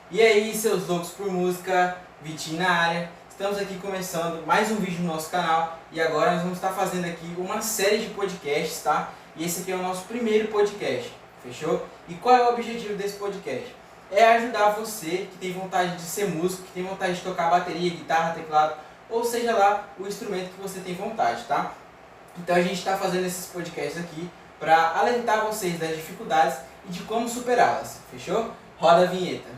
E aí, seus loucos por música, Vitinho na área. Estamos aqui começando mais um vídeo no nosso canal e agora nós vamos estar fazendo aqui uma série de podcasts, tá? E esse aqui é o nosso primeiro podcast, fechou? E qual é o objetivo desse podcast? É ajudar você que tem vontade de ser músico, que tem vontade de tocar bateria, guitarra, teclado, ou seja lá o instrumento que você tem vontade, tá? Então a gente está fazendo esses podcasts aqui para alertar vocês das dificuldades e de como superá-las, fechou? Roda a vinheta.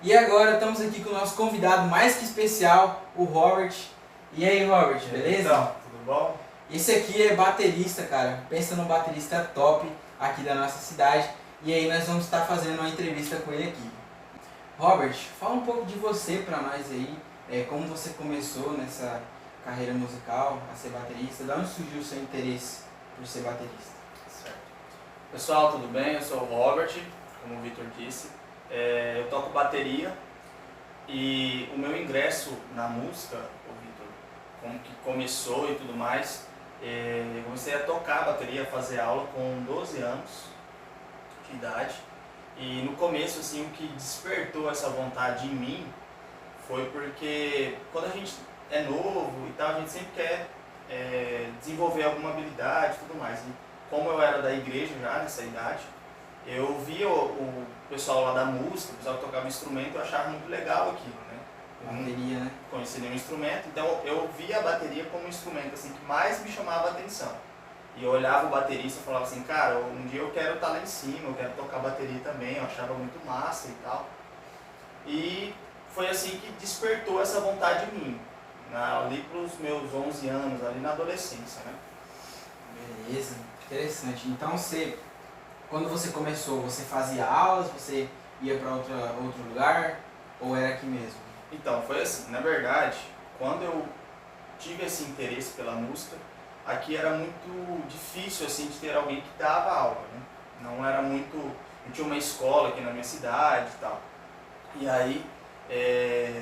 E agora estamos aqui com o nosso convidado mais que especial, o Robert. E aí, Robert, beleza? Então, tudo bom? Esse aqui é baterista, cara. Pensa num baterista top aqui da nossa cidade. E aí nós vamos estar fazendo uma entrevista com ele aqui. Robert, fala um pouco de você pra nós aí. Como você começou nessa carreira musical, a ser baterista. De onde surgiu o seu interesse por ser baterista? Certo. Pessoal, tudo bem? Eu sou o Robert, como o Vitor disse. Eu toco bateria e o meu ingresso na música, o Vitor, como que começou e tudo mais, eu comecei a tocar bateria, a fazer aula com 12 anos de idade. E no começo, assim, o que despertou essa vontade em mim foi porque quando a gente é novo e tal, a gente sempre quer desenvolver alguma habilidade e tudo mais. E como eu era da igreja já nessa idade, eu via o pessoal lá da música, o pessoal que tocava instrumento, eu achava muito legal aquilo, né? Bateria, né? Conhecia nenhum instrumento, então eu via a bateria como um instrumento assim, que mais me chamava a atenção. E eu olhava o baterista e falava assim, cara, um dia eu quero estar lá em cima, eu quero tocar bateria também, eu achava muito massa e tal. E foi assim que despertou essa vontade em mim, ali para os meus 11 anos, ali na adolescência, né? Beleza, interessante. Então quando você começou, você fazia aulas, você ia para outro lugar ou era aqui mesmo? Então, foi assim, na verdade, quando eu tive esse interesse pela música, aqui era muito difícil assim de ter alguém que dava aula, né? Não tinha uma escola aqui na minha cidade e tal. E aí,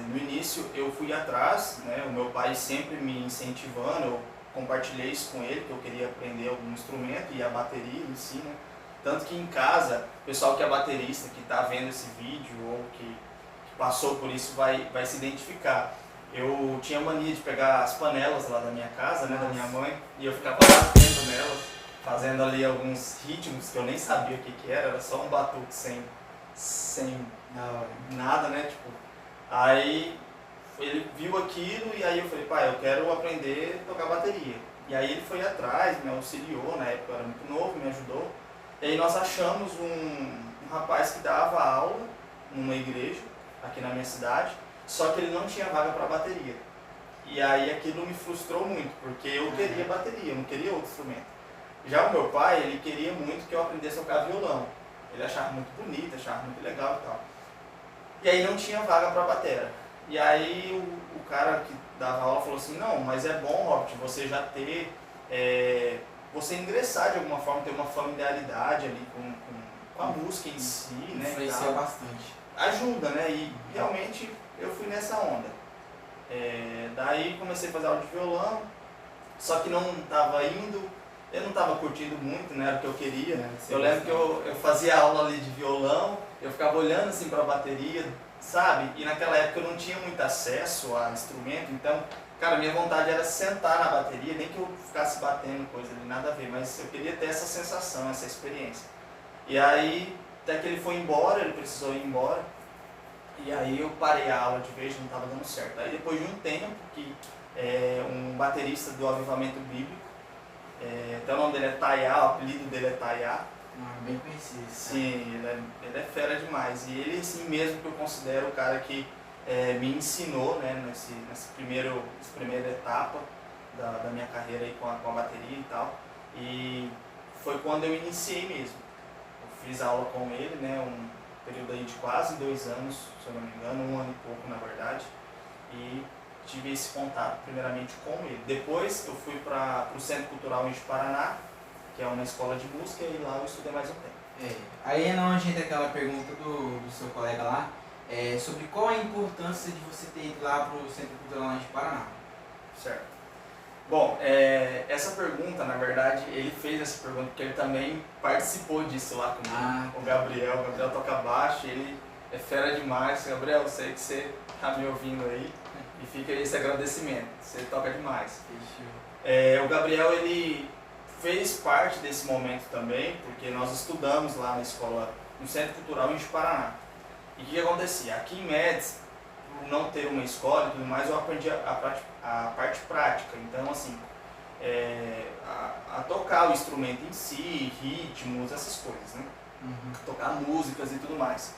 no início eu fui atrás, né? O meu pai sempre me incentivando, eu compartilhei isso com ele, que eu queria aprender algum instrumento e a bateria em si, né? Tanto que em casa, o pessoal que é baterista, que está vendo esse vídeo ou que passou por isso vai se identificar. Eu tinha mania de pegar as panelas lá da minha casa, né, da minha mãe, e eu ficava batendo nelas, fazendo ali alguns ritmos que eu nem sabia o que era só um batuque sem nada, né, tipo. Aí ele viu aquilo e aí eu falei, pai, eu quero aprender a tocar bateria. E aí ele foi atrás, me auxiliou, na época eu era muito novo, me ajudou. E aí nós achamos um rapaz que dava aula numa igreja aqui na minha cidade, só que ele não tinha vaga para bateria. E aí aquilo me frustrou muito, porque eu queria bateria, eu não queria outro instrumento. Já o meu pai, ele queria muito que eu aprendesse a tocar violão. Ele achava muito bonito, achava muito legal e tal. E aí não tinha vaga para batera. E aí o cara que dava aula falou assim, não, mas é bom, Robert, você já ter... você ingressar de alguma forma, ter uma familiaridade ali com a música em si, né? Influencia bastante. Ajuda, né? E realmente eu fui nessa onda. Daí comecei a fazer aula de violão, só que não estava indo, eu não estava curtindo muito, né? Era o que eu queria. Eu lembro que eu fazia aula ali de violão, eu ficava olhando assim para a bateria, sabe? E naquela época eu não tinha muito acesso a instrumento, então... Cara, minha vontade era sentar na bateria, nem que eu ficasse batendo coisa ali, nada a ver, mas eu queria ter essa sensação, essa experiência. E aí, até que ele foi embora, ele precisou ir embora, e aí eu parei a aula de vez, não estava dando certo. Aí depois de um tempo, que um baterista do Avivamento Bíblico, até o nome dele é Tayá, o apelido dele é Tayá. Bem conhecido. Sim, ele é fera demais, e ele assim mesmo que eu considero o cara que me ensinou, né, nessa primeira etapa da minha carreira aí com a bateria e tal. E foi quando eu iniciei mesmo. Eu fiz aula com ele, né, um período aí de quase 2 anos, se eu não me engano, 1 ano e pouco na verdade. E tive esse contato primeiramente com ele. Depois eu fui para o Centro Cultural Enche Paraná, que é uma escola de música, e lá eu estudei mais um tempo. Aí não a gente aquela pergunta do seu colega lá, sobre qual a importância de você ter ido lá para o Centro Cultural lá de Paraná. Certo. Bom, essa pergunta, na verdade, ele fez essa pergunta porque ele também participou disso lá comigo, o Gabriel. O Gabriel toca baixo, ele é fera demais. Gabriel, eu sei que você tá me ouvindo aí e fica aí esse agradecimento, você toca demais. O Gabriel, ele fez parte desse momento também, porque nós estudamos lá na escola, no Centro Cultural em Paraná. E o que acontecia? Aqui em Médici, por não ter uma escola e tudo mais, eu aprendi a parte prática. Então, assim, a tocar o instrumento em si, ritmos, essas coisas, né? Tocar músicas e tudo mais.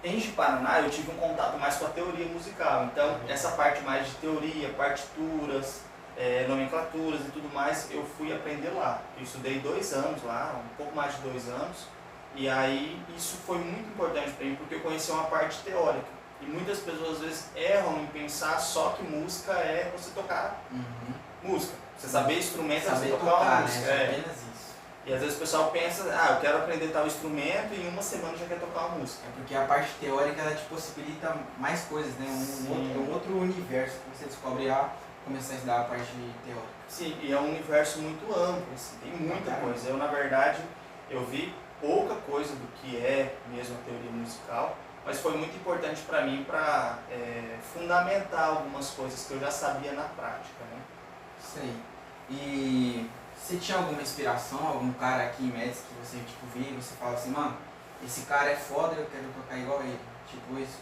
Em Paraná, eu tive um contato mais com a teoria musical. Então, essa parte mais de teoria, partituras, nomenclaturas e tudo mais, eu fui aprender lá. Eu estudei 2 anos lá, um pouco mais de 2 anos. E aí, isso foi muito importante para mim, porque eu conheci uma parte teórica. E muitas pessoas às vezes erram em pensar só que música é você tocar música. Você saber instrumento é você tocar uma música. Né? Apenas isso. E às vezes o pessoal pensa, eu quero aprender tal instrumento e em uma semana já quer tocar uma música. Porque a parte teórica ela te possibilita mais coisas, né? Um outro universo que você descobre a começar a estudar a parte teórica. Sim, e é um universo muito amplo, assim, tem muita coisa. Eu, na verdade, eu vi pouca coisa do que é mesmo a teoria musical, mas foi muito importante para mim para fundamentar algumas coisas que eu já sabia na prática, né? Isso aí. E você tinha alguma inspiração, algum cara aqui em Médici que você via e você fala assim, mano, esse cara é foda, eu quero tocar igual ele, tipo isso?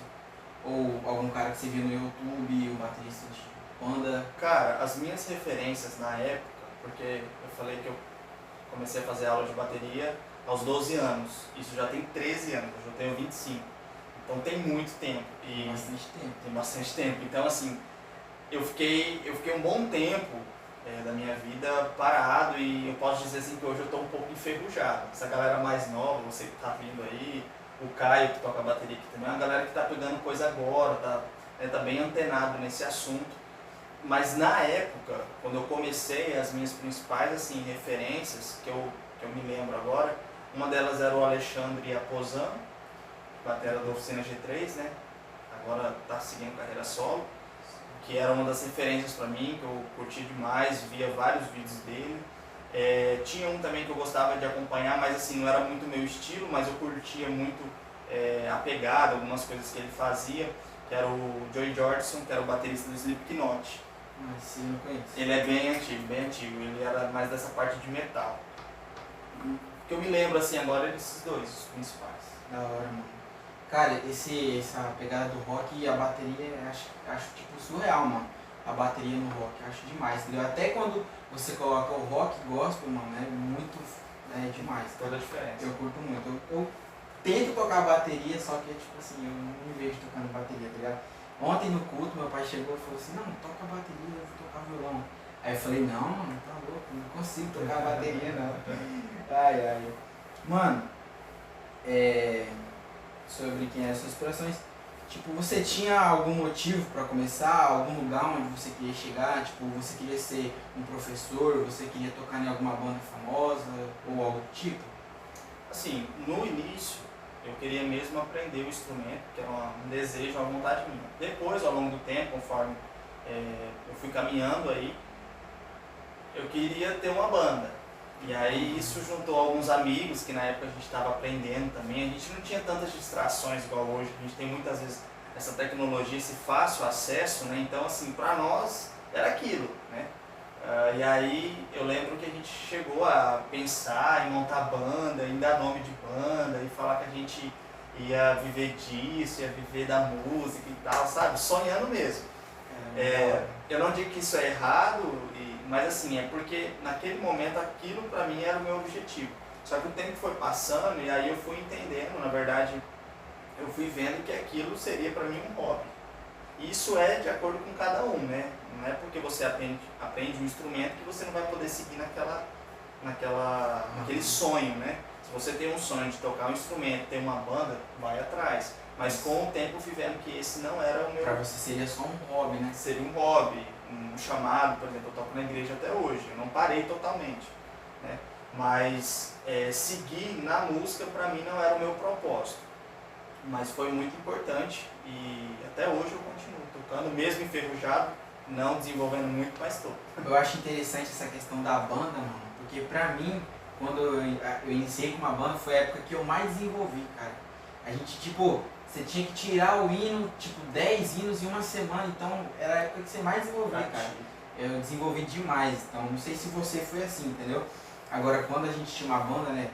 Ou algum cara que você via no YouTube, um baterista de banda? Cara, as minhas referências na época, porque eu falei que eu comecei a fazer aula de bateria aos 12 anos, isso já tem 13 anos, eu já tenho 25. Então tem muito tempo. Tem bastante tempo. Então, assim, eu fiquei um bom tempo da minha vida parado e eu posso dizer assim que hoje eu estou um pouco enferrujado. Essa galera mais nova, você que está vindo aí, o Caio que toca bateria aqui também, é uma galera que está pegando coisa agora, tá bem antenado nesse assunto. Mas na época, quando eu comecei, as minhas principais assim, referências, que eu me lembro agora, uma delas era o Alexandre Aposan, batera da Oficina G3, né? Agora está seguindo carreira solo, que era uma das referências para mim, que eu curti demais, via vários vídeos dele. Tinha um também que eu gostava de acompanhar, mas assim, não era muito meu estilo, mas eu curtia muito a pegada, algumas coisas que ele fazia, que era o Joey Jordison, que era o baterista do Slipknot. Sim, eu não conheço. Ele é bem antigo, ele era mais dessa parte de metal. O que eu me lembro assim agora é desses dois, os principais. Da hora, mano. Cara, essa pegada do rock e a bateria, acho tipo surreal, mano. A bateria no rock, acho demais, entendeu? Até quando você coloca o rock gospel, mano, é muito demais. Toda a diferença. Eu curto muito. Eu tento tocar bateria, só que tipo assim, eu não me vejo tocando bateria, tá ligado? Ontem no culto, meu pai chegou e falou assim, não, toca bateria, eu vou tocar violão. Aí eu falei, não, mano, tá louco, não consigo tocar bateria não. Ai. Mano, sobre quem eram suas inspirações, tipo, você tinha algum motivo para começar, algum lugar onde você queria chegar, tipo, você queria ser um professor, você queria tocar em alguma banda famosa ou algo do tipo? Assim, no início, eu queria mesmo aprender o instrumento, que era um desejo, uma vontade minha. Depois, ao longo do tempo, conforme eu fui caminhando aí, eu queria ter uma banda. E aí isso juntou alguns amigos que na época a gente estava aprendendo também. A gente não tinha tantas distrações igual hoje. A gente tem muitas vezes essa tecnologia, esse fácil acesso, né? Então assim, para nós era aquilo, né? E aí eu lembro que a gente chegou a pensar em montar banda, em dar nome de banda, e falar que a gente ia viver disso, ia viver da música e tal, sabe? Sonhando mesmo. Eu não digo que isso é errado, mas assim, é porque naquele momento aquilo pra mim era o meu objetivo. Só que o tempo foi passando e aí eu fui entendendo, na verdade, eu fui vendo que aquilo seria pra mim um hobby. Isso é de acordo com cada um, né? Não é porque você aprende um instrumento que você não vai poder seguir naquele sonho, né? Se você tem um sonho de tocar um instrumento, ter uma banda, vai atrás. Mas com o tempo eu fui vendo que esse não era o meu... Pra você seria só um hobby, né? Seria um hobby, um chamado, por exemplo, eu toco na igreja até hoje, eu não parei totalmente, né? Mas seguir na música para mim não era o meu propósito. Mas foi muito importante e até hoje eu continuo tocando, mesmo enferrujado, não desenvolvendo muito, mas estou. Eu acho interessante essa questão da banda, mano, porque pra mim, quando eu iniciei com uma banda, foi a época que eu mais desenvolvi, cara. A gente, tipo, você tinha que tirar o hino, tipo, 10 hinos em uma semana, então era a época que você mais desenvolvia, cara. Eu desenvolvi demais, então não sei se você foi assim, entendeu? Agora, quando a gente tinha uma banda, né,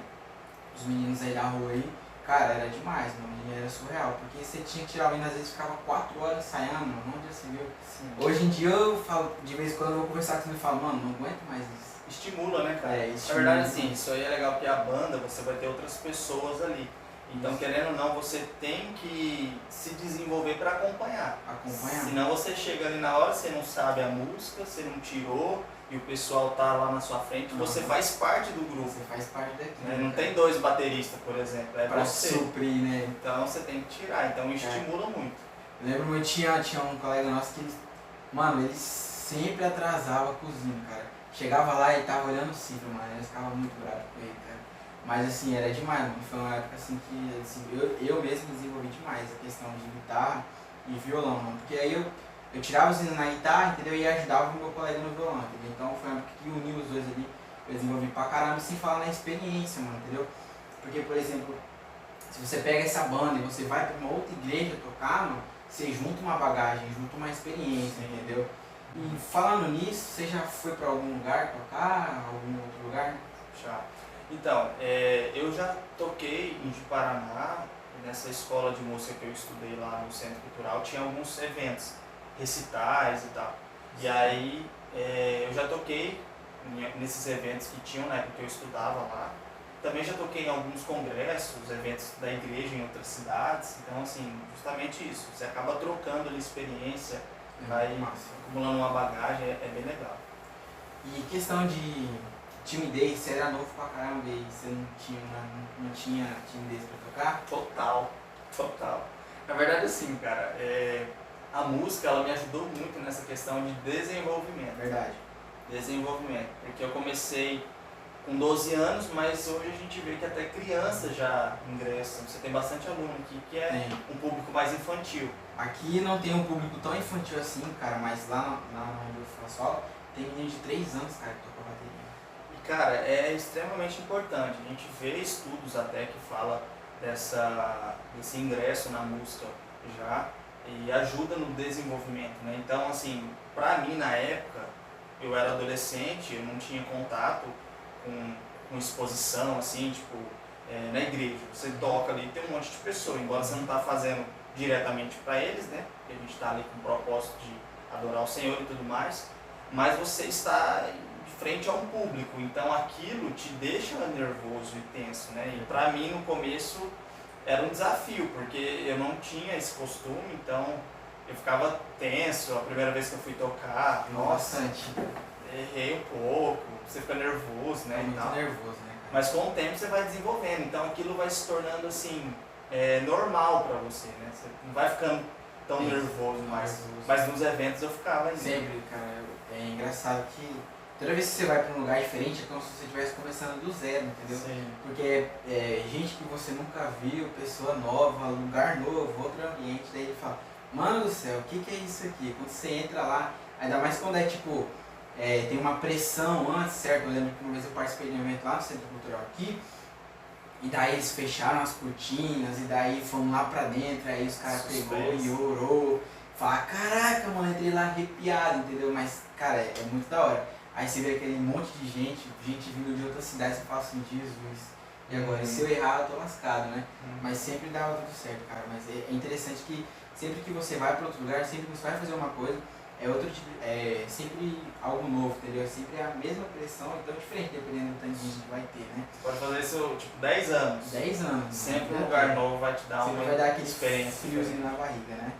os meninos aí da rua aí, cara, era demais, mano, e era surreal, porque você tinha que tirar o hino, às vezes ficava 4 horas ensaiando, mano, onde já se viu? Sim. Hoje em dia eu falo, de vez em quando eu vou conversar com ele e falo, mano, não aguento mais isso. Estimula, né, cara? Estimula. Na verdade, sim, isso aí é legal porque a banda, você vai ter outras pessoas ali. Então, Isso. querendo ou não, você tem que se desenvolver para acompanhar. Senão você chega ali na hora, você não sabe a música, você não tirou e o pessoal tá lá na sua frente, você faz parte do grupo. Você faz parte daqui. Né? Não tem 2 bateristas, por exemplo, é pra você. suprir, né? Então você tem que tirar, então estimula muito. Eu lembro que tinha um colega nosso que, mano, ele sempre atrasava a cozinha, cara. Chegava lá e tava olhando o cifra, mano, ele ficava muito bravo com ele, cara. Mas assim, era demais, mano. Foi uma época assim que assim, eu mesmo desenvolvi demais a questão de guitarra e violão, mano. Porque aí eu tirava os hinos na guitarra, entendeu? E ajudava o meu colega no violão, entendeu? Então foi uma época que uniu os dois ali. Eu desenvolvi pra caramba, sem falar na experiência, mano, entendeu? Porque, por exemplo, se você pega essa banda e você vai pra uma outra igreja tocar, mano, você junta uma bagagem, junta uma experiência, entendeu? E falando nisso, você já foi pra algum lugar tocar, algum outro lugar? Já. Então, eu já toquei em Paraná, nessa escola de música que eu estudei lá no Centro Cultural, tinha alguns eventos, recitais e tal. E aí eu já toquei nesses eventos que tinham na época que eu estudava lá. Também já toquei em alguns congressos, eventos da igreja em outras cidades. Então, assim, justamente isso. Você acaba trocando ali experiência, vai acumulando uma bagagem, é bem legal. E questão de timidez, você era novo pra caramba e você não tinha timidez pra tocar? Total. Na verdade, assim, cara, a música ela me ajudou muito nessa questão de desenvolvimento. Verdade. Desenvolvimento. Porque eu comecei com 12 anos, mas hoje a gente vê que até crianças já ingressam. Você tem bastante aluno aqui que é um público mais infantil. Aqui não tem um público tão infantil assim, cara, mas lá onde eu faço aula, tem menino de 3 anos, cara, que toca bateria. E, cara, é extremamente importante. A gente vê estudos até que fala desse ingresso na música já e ajuda no desenvolvimento, né? Então, assim, pra mim, na época, eu era adolescente, eu não tinha contato com exposição, assim, tipo, na igreja. Você toca ali, tem um monte de pessoas, embora você não está fazendo diretamente para eles, né? Porque a gente está ali com o propósito de adorar o Senhor e tudo mais, mas você está de frente a um público, então aquilo te deixa nervoso e tenso, né? E para mim, no começo, era um desafio, porque eu não tinha esse costume, então eu ficava tenso a primeira vez que eu fui tocar. Nossa, errei um pouco, você fica nervoso, né? Muito nervoso, né? Mas com o tempo você vai desenvolvendo, então aquilo vai se tornando assim, normal pra você, né? Você não vai ficando tão nervoso mais. Mas nos eventos eu ficava ainda. Sempre, cara. É engraçado que toda vez que você vai pra um lugar diferente é como se você estivesse começando do zero, entendeu? Sim. Porque é gente que você nunca viu, pessoa nova, lugar novo, outro ambiente, daí ele fala, mano do céu, o que é isso aqui? Quando você entra lá, ainda mais quando é tipo, tem uma pressão antes, certo? Eu lembro que uma vez eu participei de um evento lá no Centro Cultural aqui, e daí eles fecharam as cortinas, e daí fomos lá pra dentro, aí os caras pegou e orou, fala, caraca, mano, entrei lá arrepiado, entendeu? Mas, cara, é muito da hora. Aí você vê aquele monte de gente vindo de outras cidades, você fala assim, Jesus, e agora, se eu errar, eu tô lascado, né? Mas sempre dava tudo certo, cara. Mas é interessante que sempre que você vai para outro lugar, sempre que você vai fazer uma coisa, é sempre algo novo, entendeu? É sempre a mesma pressão, então diferente, dependendo do tanto de gente que vai ter, né? Você pode fazer isso, tipo, 10 anos. 10 anos. Sempre um lugar novo vai te dar sempre uma vai dar aquele experiência. friozinho na barriga, né?